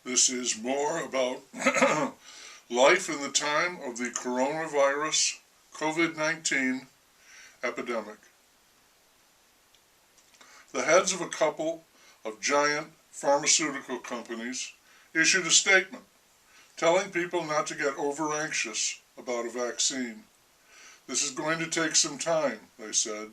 This is more about life in the time of the coronavirus COVID-19 epidemic. The heads of a couple of giant pharmaceutical companies issued a statement telling people not to get over-anxious about a vaccine. This is going to take some time, they said.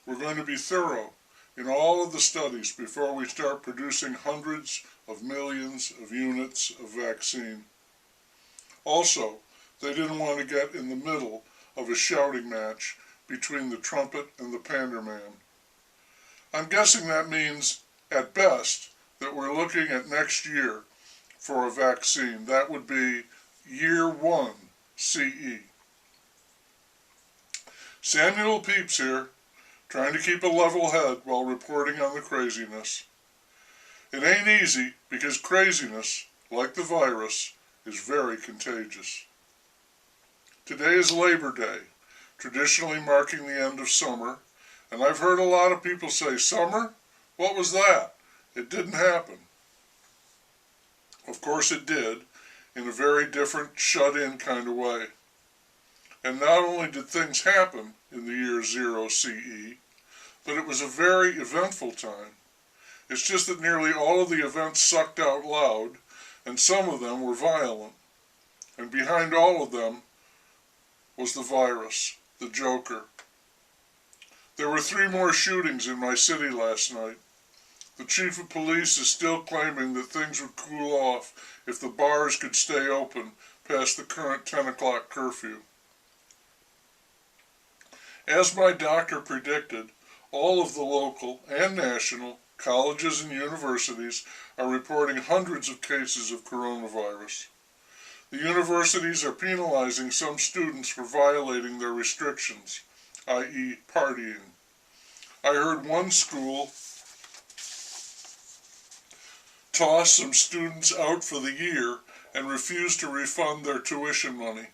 We're going to be thorough in all of the studies before we start producing hundreds of millions of units of vaccine. Also, they didn't want to get in the middle of a shouting match between the trumpet and the panderman. I'm guessing that means, at best, that we're looking at next year for a vaccine. That would be year 1 CE. Samuel Pepys here, trying to keep a level head while reporting on the craziness. It ain't easy because craziness, like the virus, is very contagious. Today is Labor Day, traditionally marking the end of summer, and I've heard a lot of people say, "Summer? What was that? It didn't happen." Of course it did, in a very different, shut-in kind of way. And not only did things happen in the year 0 CE, but it was a very eventful time. It's just that nearly all of the events sucked out loud, and some of them were violent. And behind all of them was the virus, the Joker. There were 3 more shootings in my city last night. The chief of police is still claiming that things would cool off if the bars could stay open past the current 10 o'clock curfew. As my doctor predicted, all of the local and national colleges and universities are reporting hundreds of cases of coronavirus. The universities are penalizing some students for violating their restrictions, i.e. partying. I heard one school toss some students out for the year and refuse to refund their tuition money.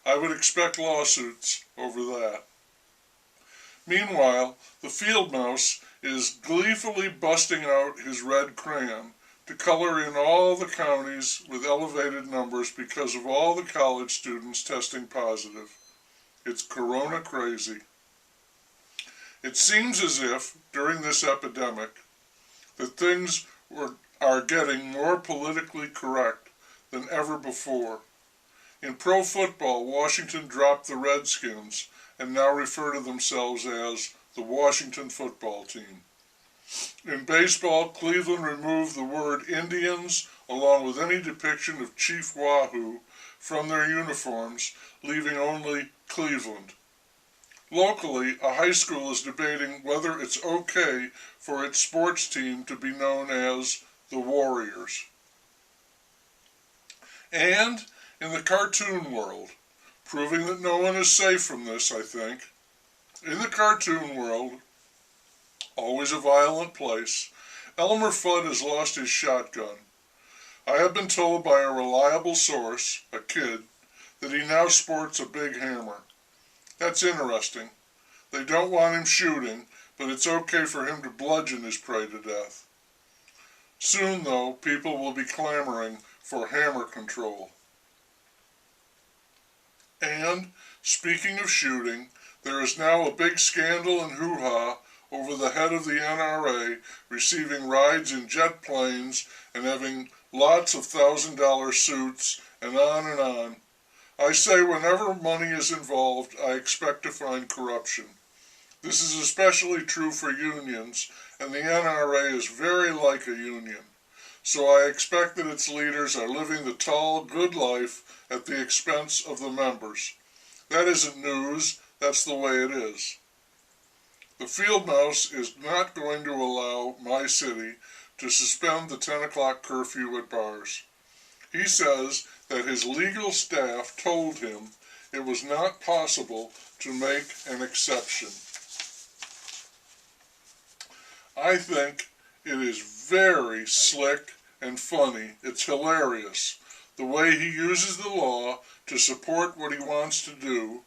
I would expect lawsuits over that. Meanwhile, the field mouse is gleefully busting out his red crayon to color in all the counties with elevated numbers because of all the college students testing positive. It's corona crazy. It seems as if, during this epidemic, that things are getting more politically correct than ever before. In pro football, Washington dropped the Redskins and now refer to themselves as the Washington football team. In baseball, Cleveland removed the word Indians along with any depiction of Chief Wahoo from their uniforms, leaving only Cleveland. Locally, a high school is debating whether it's okay for its sports team to be known as the Warriors. And in the cartoon world, proving that no one is safe from this, I think, in the cartoon world, always a violent place, Elmer Fudd has lost his shotgun. I have been told by a reliable source, a kid, that he now sports a big hammer. That's interesting. They don't want him shooting, but it's okay for him to bludgeon his prey to death. Soon, though, people will be clamoring for hammer control. And, speaking of shooting, there is now a big scandal and hoo-ha over the head of the NRA receiving rides in jet planes and having lots of $1,000 suits, and on and on. I say whenever money is involved, I expect to find corruption. This is especially true for unions, and the NRA is very like a union. So I expect that its leaders are living the tall, good life at the expense of the members. That isn't news, that's the way it is. The field mouse is not going to allow my city to suspend the 10 o'clock curfew at bars. He says that his legal staff told him it was not possible to make an exception. I think it is very slick and funny. It's hilarious, the way he uses the law to support what he wants to do,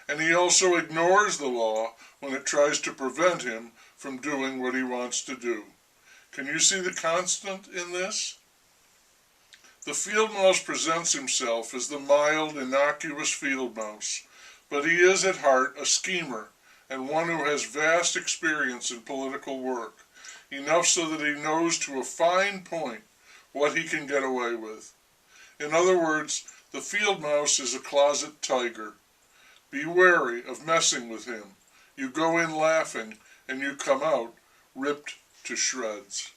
and he also ignores the law when it tries to prevent him from doing what he wants to do. Can you see the constant in this? The field mouse presents himself as the mild, innocuous field mouse, but he is at heart a schemer and one who has vast experience in political work, enough so that he knows to a fine point what he can get away with. In other words, the field mouse is a closet tiger. Be wary of messing with him. You go in laughing and you come out ripped to shreds.